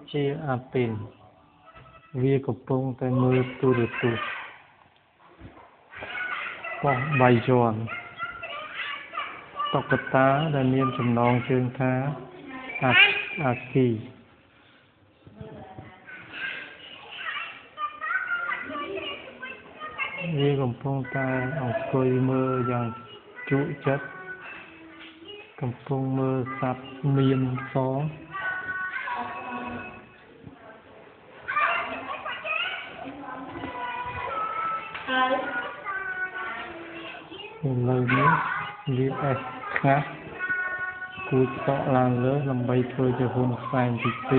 chia a pin vía cục bông tay mưa tu được tu bong bay giòn tóc tá đã miên chùm nong chương thá a kỳ vía cục bông tay ông cười mơ dòng trụ chất cục bông mơ sắp miên xó lời nước liếp ép khác cúi tọ lan lỡ làm bay thôi cho hôn phàng thị tí